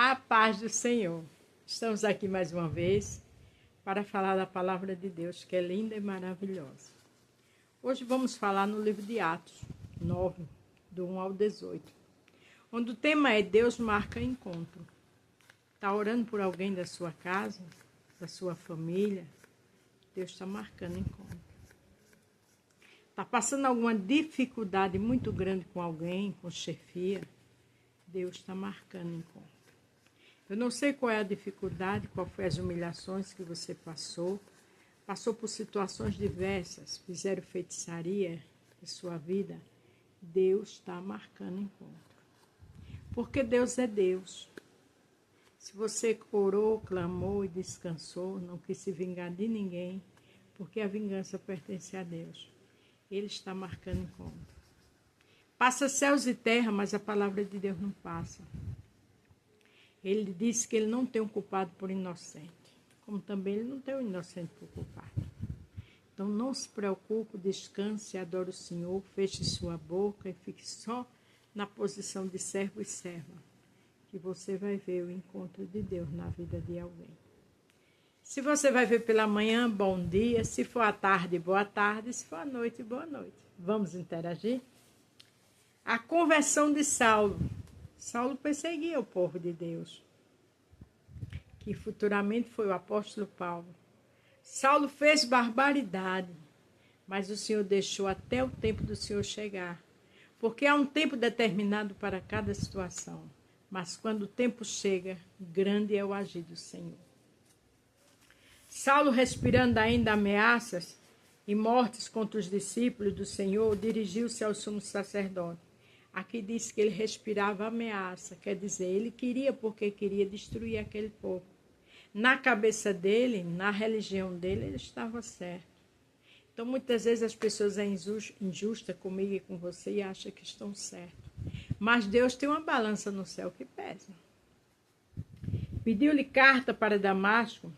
A paz do Senhor. Estamos aqui mais uma vez para falar da palavra de Deus, que é linda e maravilhosa. Hoje vamos falar no livro de Atos 9, do 1 ao 18, onde o tema é Deus marca encontro. Está orando por alguém da sua casa, da sua família? Deus está marcando encontro. Está passando alguma dificuldade muito grande com alguém, com chefia? Deus está marcando encontro. Eu não sei qual é a dificuldade, qual foi as humilhações que você passou por situações diversas, fizeram feitiçaria em sua vida. Deus está marcando encontro. Porque Deus é Deus. Se você orou, clamou e descansou, não quis se vingar de ninguém, porque a vingança pertence a Deus. Ele está marcando encontro. Passa céus e terra, mas a palavra de Deus não passa. Ele disse que ele não tem um culpado por inocente, como também ele não tem um inocente por culpado. Então não se preocupe, descanse, adore o Senhor, feche sua boca e fique só na posição de servo e serva, que você vai ver o encontro de Deus na vida de alguém. Se você vai ver pela manhã, bom dia. Se for à tarde, boa tarde. Se for à noite, boa noite. Vamos interagir? A conversão de Saulo. Saulo perseguia o povo de Deus, que futuramente foi o apóstolo Paulo. Saulo fez barbaridade, mas o Senhor deixou até o tempo do Senhor chegar, porque há um tempo determinado para cada situação, mas quando o tempo chega, grande é o agir do Senhor. Saulo, respirando ainda ameaças e mortes contra os discípulos do Senhor, dirigiu-se ao sumo sacerdote. Aqui diz que ele respirava ameaça, quer dizer, ele queria porque queria destruir aquele povo. Na cabeça dele, na religião dele, ele estava certo. Então, muitas vezes as pessoas são injustas comigo e com você e acham que estão certos. Mas Deus tem uma balança no céu que pesa. Pediu-lhe carta para Damasco,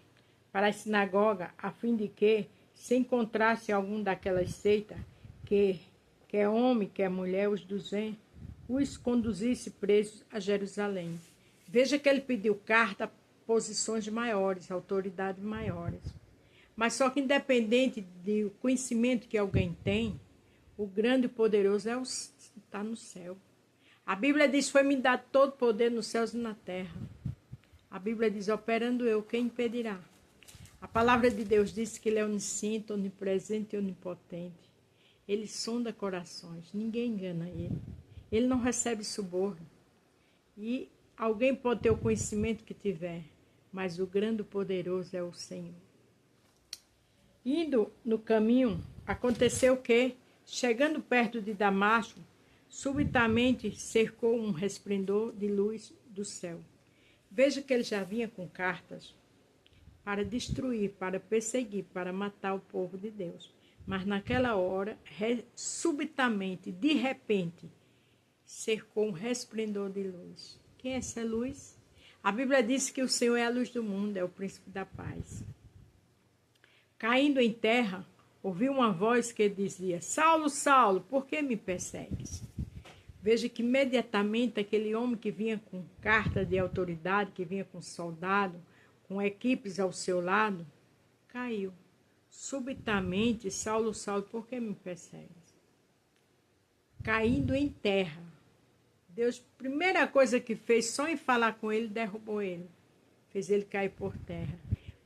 para a sinagoga, a fim de que, se encontrasse algum daquelas seitas, que quer homem, quer mulher, os conduzisse presos a Jerusalém. Veja que ele pediu carta a posições maiores, autoridades maiores. Mas só que independente do conhecimento que alguém tem, o grande e poderoso está no céu. A Bíblia diz, foi-me dado todo poder nos céus e na terra. A Bíblia diz, operando eu, quem impedirá? A palavra de Deus diz que ele é onisciente, onipresente e onipotente. Ele sonda corações, ninguém engana ele. Ele não recebe suborno. E alguém pode ter o conhecimento que tiver, mas o grande e poderoso é o Senhor. Indo no caminho, aconteceu que, chegando perto de Damasco, subitamente cercou um resplendor de luz do céu. Veja que ele já vinha com cartas para destruir, para perseguir, para matar o povo de Deus. Mas naquela hora, subitamente, de repente, cercou um resplendor de luz. Quem é essa luz? A Bíblia diz que o Senhor é a luz do mundo, é o príncipe da paz. Caindo em terra, ouviu uma voz que dizia, Saulo, Saulo, por que me persegues? Veja que imediatamente aquele homem que vinha com carta de autoridade, que vinha com soldado, com equipes ao seu lado, caiu. Subitamente, Saulo, Saulo, por que me persegues? Caindo em terra. Deus, primeira coisa que fez, só em falar com ele, derrubou ele. Fez ele cair por terra.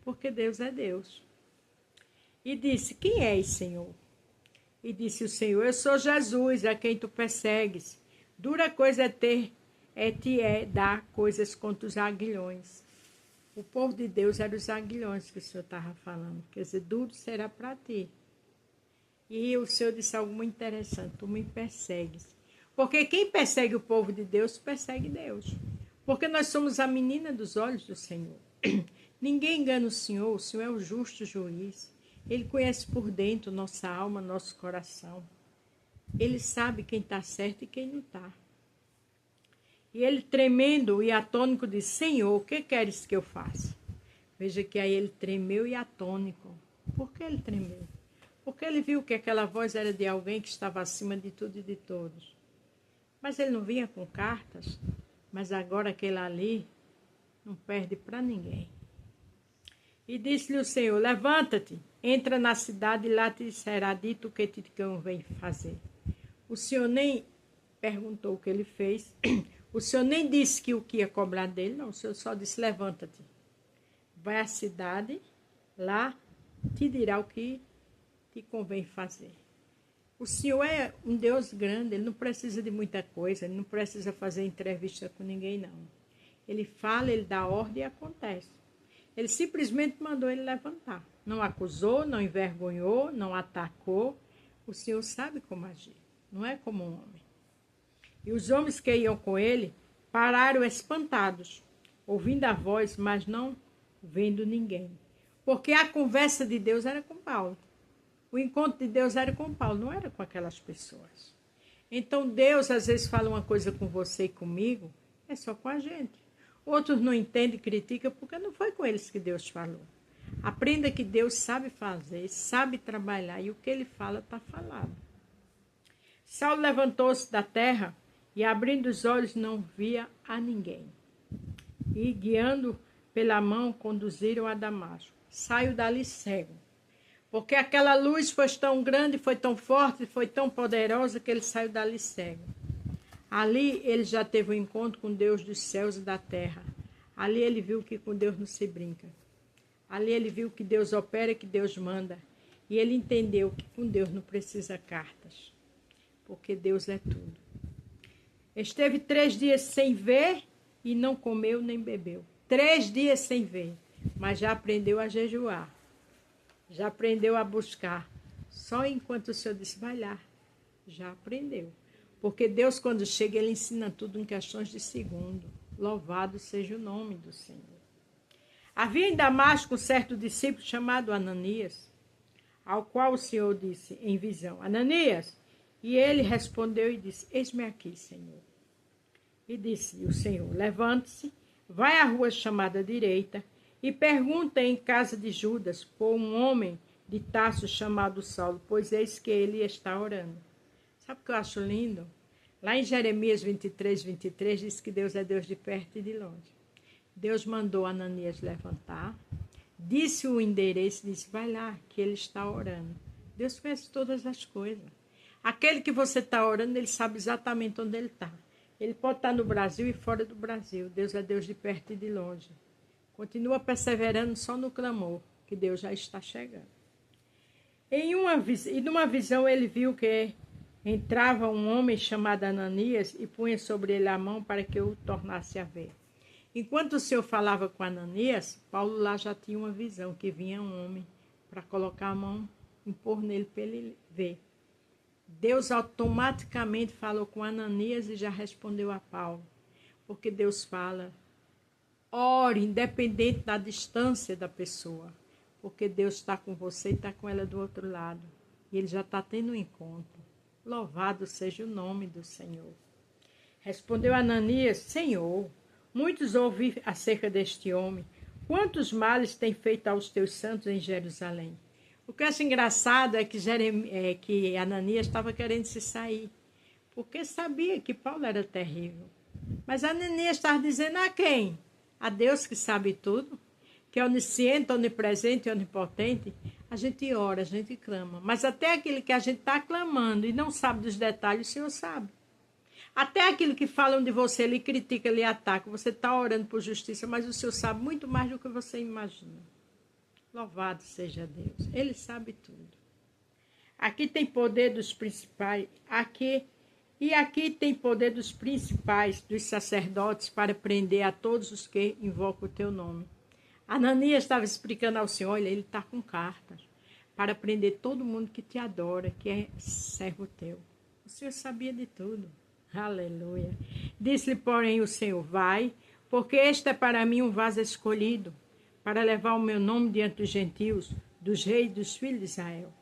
Porque Deus é Deus. E disse, quem és, Senhor? E disse o Senhor, eu sou Jesus, a quem tu persegues. Dura coisa é dar coisas contra os aguilhões. O povo de Deus era os aguilhões que o Senhor estava falando. Quer dizer, duro será para ti. E o Senhor disse algo muito interessante, tu me persegues. Porque quem persegue o povo de Deus, persegue Deus. Porque nós somos a menina dos olhos do Senhor. Ninguém engana o Senhor é o justo juiz. Ele conhece por dentro nossa alma, nosso coração. Ele sabe quem está certo e quem não está. E ele, tremendo e atônico, disse, Senhor, o que queres que eu faça? Veja que aí ele tremeu e atônico. Por que ele tremeu? Porque ele viu que aquela voz era de alguém que estava acima de tudo e de todos. Mas ele não vinha com cartas. Mas agora aquele ali não perde para ninguém. E disse-lhe o Senhor: levanta-te, entra na cidade e lá te será dito o que te convém fazer. O Senhor nem perguntou o que ele fez. O Senhor nem disse que o que ia cobrar dele, não. O Senhor só disse: levanta-te, vai à cidade, lá te dirá o que te convém fazer. O Senhor é um Deus grande, Ele não precisa de muita coisa, Ele não precisa fazer entrevista com ninguém, não. Ele fala, Ele dá ordem e acontece. Ele simplesmente mandou ele levantar. Não acusou, não envergonhou, não atacou. O Senhor sabe como agir, não é como um homem. E os homens que iam com ele pararam espantados, ouvindo a voz, mas não vendo ninguém. Porque a conversa de Deus era com Paulo. O encontro de Deus era com Paulo, não era com aquelas pessoas. Então Deus às vezes fala uma coisa com você e comigo, é só com a gente. Outros não entendem, criticam, porque não foi com eles que Deus falou. Aprenda que Deus sabe fazer, sabe trabalhar, e o que Ele fala está falado. Saulo levantou-se da terra e, abrindo os olhos, não via a ninguém. E, guiando pela mão, conduziram a Damasco. Saiu dali cego. Porque aquela luz foi tão grande, foi tão forte, foi tão poderosa que ele saiu dali cego. Ali ele já teve um encontro com Deus dos céus e da terra. Ali ele viu que com Deus não se brinca. Ali ele viu que Deus opera, que Deus manda. E ele entendeu que com Deus não precisa cartas, porque Deus é tudo. Esteve 3 dias sem ver e não comeu nem bebeu. 3 dias sem ver, mas já aprendeu a jejuar. Já aprendeu a buscar. Só enquanto o Senhor disse, vai lá. Já aprendeu. Porque Deus, quando chega, Ele ensina tudo em questões de segundo. Louvado seja o nome do Senhor. Havia em Damasco um certo discípulo chamado Ananias, ao qual o Senhor disse em visão, Ananias. E ele respondeu e disse, eis-me aqui, Senhor. E disse o Senhor, levante-se, vai à rua chamada direita, e pergunta em casa de Judas por um homem de Tarso chamado Saulo, pois eis que ele está orando. Sabe o que eu acho lindo? Lá em Jeremias 23, 23, diz que Deus é Deus de perto e de longe. Deus mandou Ananias levantar, disse o endereço, disse, vai lá, que ele está orando. Deus conhece todas as coisas. Aquele que você está orando, ele sabe exatamente onde ele está. Ele pode estar no Brasil e fora do Brasil. Deus é Deus de perto e de longe. Continua perseverando só no clamor, que Deus já está chegando. E numa visão ele viu que entrava um homem chamado Ananias e punha sobre ele a mão para que o tornasse a ver. Enquanto o Senhor falava com Ananias, Paulo lá já tinha uma visão, que vinha um homem para colocar a mão, impor nele para ele ver. Deus automaticamente falou com Ananias e já respondeu a Paulo. Porque Deus fala, ore, independente da distância da pessoa. Porque Deus está com você e está com ela do outro lado. E Ele já está tendo um encontro. Louvado seja o nome do Senhor. Respondeu Ananias, Senhor, muitos ouvi acerca deste homem. Quantos males tem feito aos teus santos em Jerusalém? O que eu acho engraçado é que Ananias estava querendo se sair, porque sabia que Paulo era terrível. Mas Ananias estava dizendo a quem? A Deus que sabe tudo, que é onisciente, onipresente e onipotente. A gente ora, a gente clama. Mas até aquilo que a gente está clamando e não sabe dos detalhes, o Senhor sabe. Até aquilo que falam de você, lhe critica, lhe ataca. Você está orando por justiça, mas o Senhor sabe muito mais do que você imagina. Louvado seja Deus. Ele sabe tudo. Aqui tem poder dos principais. Aqui tem poder dos principais, dos sacerdotes, para prender a todos os que invocam o teu nome. Ananias estava explicando ao Senhor, olha, ele está com cartas para prender todo mundo que te adora, que é servo teu. O Senhor sabia de tudo. Aleluia. Disse-lhe, porém, o Senhor, vai, porque este é para mim um vaso escolhido, para levar o meu nome diante dos gentios, dos reis e dos filhos de Israel.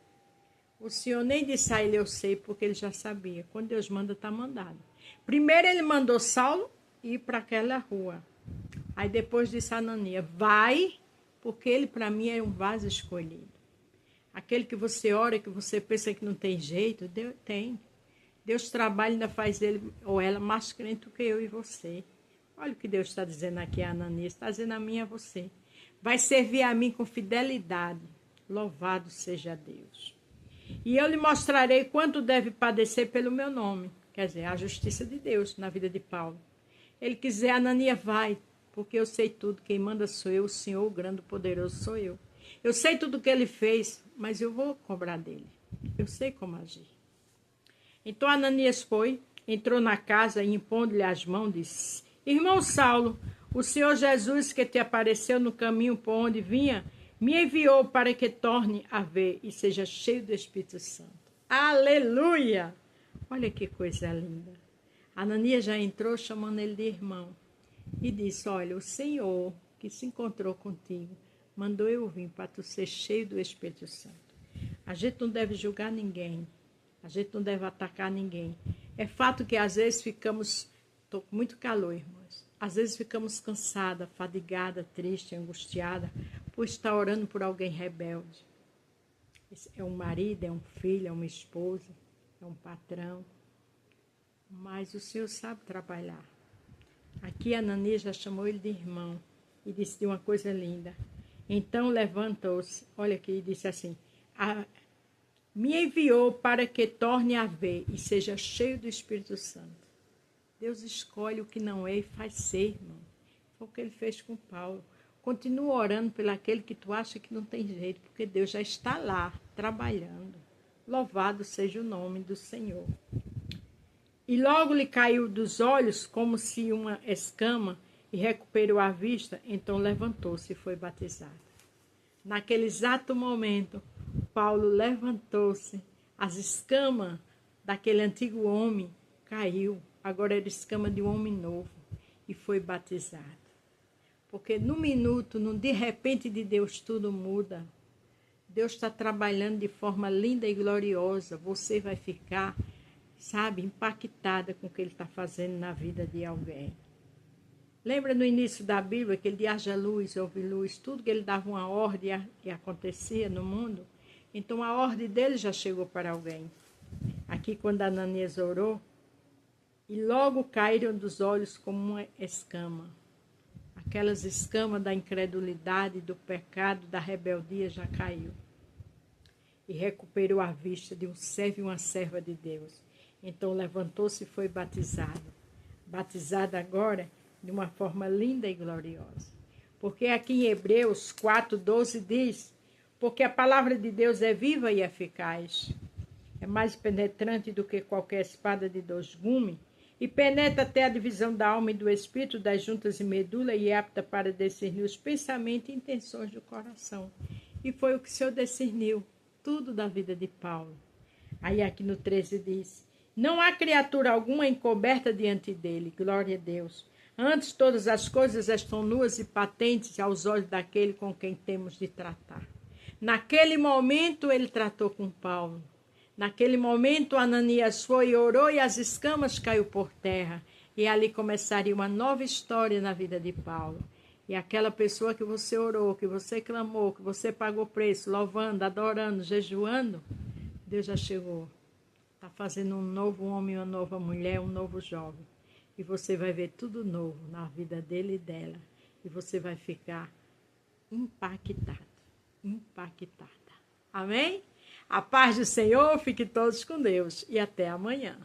O Senhor nem disse a ele, eu sei, porque ele já sabia. Quando Deus manda, está mandado. Primeiro ele mandou Saulo ir para aquela rua. Aí depois disse a Ananias, vai, porque ele para mim é um vaso escolhido. Aquele que você ora, que você pensa que não tem jeito, Deus tem. Deus trabalha e ainda faz ele ou ela mais crente do que eu e você. Olha o que Deus está dizendo aqui a Ananias, está dizendo a mim e a você. Vai servir a mim com fidelidade. Louvado seja Deus. E eu lhe mostrarei quanto deve padecer pelo meu nome. Quer dizer, a justiça de Deus na vida de Paulo. Ele quiser, Ananias, vai, porque eu sei tudo. Quem manda sou eu, o Senhor, o grande poderoso sou eu. Eu sei tudo o que ele fez, mas eu vou cobrar dele. Eu sei como agir. Então Ananias foi, entrou na casa e impondo-lhe as mãos, disse: Irmão Saulo, o Senhor Jesus que te apareceu no caminho por onde vinha, me enviou para que torne a ver e seja cheio do Espírito Santo. Aleluia! Olha que coisa linda. Ananias já entrou chamando ele de irmão e disse: olha, o Senhor que se encontrou contigo mandou eu vir para tu ser cheio do Espírito Santo. A gente não deve julgar ninguém. A gente não deve atacar ninguém. É fato que às vezes ficamos... Estou com muito calor, irmãos. Às vezes ficamos cansada, fadigada, triste, angustiada por estar orando por alguém rebelde. É um marido, é um filho, é uma esposa, é um patrão. Mas o Senhor sabe trabalhar. Aqui Ananias já chamou ele de irmão e disse de uma coisa linda. Então levantou-se, olha aqui, e disse assim: me enviou para que torne a ver e seja cheio do Espírito Santo. Deus escolhe o que não é e faz ser, irmão. Foi o que ele fez com Paulo. Continua orando pelo aquele que tu acha que não tem jeito, porque Deus já está lá, trabalhando. Louvado seja o nome do Senhor. E logo lhe caiu dos olhos como se uma escama e recuperou a vista, então levantou-se e foi batizado. Naquele exato momento, Paulo levantou-se, as escamas daquele antigo homem caiu, agora era escama de um homem novo e foi batizado. Porque no minuto, no de repente de Deus, tudo muda. Deus está trabalhando de forma linda e gloriosa. Você vai ficar, sabe, impactada com o que ele está fazendo na vida de alguém. Lembra no início da Bíblia que ele dizia: haja luz, houve luz, tudo que ele dava uma ordem e acontecia no mundo? Então a ordem dele já chegou para alguém. Aqui quando Ananias orou, e logo caíram dos olhos como uma escama. Aquelas escamas da incredulidade, do pecado, da rebeldia já caiu. E recuperou a vista de um servo e uma serva de Deus. Então levantou-se e foi batizado. Batizado agora de uma forma linda e gloriosa. Porque aqui em Hebreus 4:12 diz: porque a palavra de Deus é viva e eficaz. É mais penetrante do que qualquer espada de 2 gumes, e penetra até a divisão da alma e do espírito, das juntas e medula, e é apta para discernir os pensamentos e intenções do coração. E foi o que o Senhor discerniu, tudo da vida de Paulo. Aí aqui no 13 diz: não há criatura alguma encoberta diante dele, glória a Deus. Antes todas as coisas estão nuas e patentes aos olhos daquele com quem temos de tratar. Naquele momento ele tratou com Paulo. Naquele momento Ananias foi e orou e as escamas caiu por terra. E ali começaria uma nova história na vida de Paulo. E aquela pessoa que você orou, que você clamou, que você pagou preço, louvando, adorando, jejuando, Deus já chegou. Está fazendo um novo homem, uma nova mulher, um novo jovem. E você vai ver tudo novo na vida dele e dela. E você vai ficar impactada. Amém? A paz do Senhor, fiquem todos com Deus e até amanhã.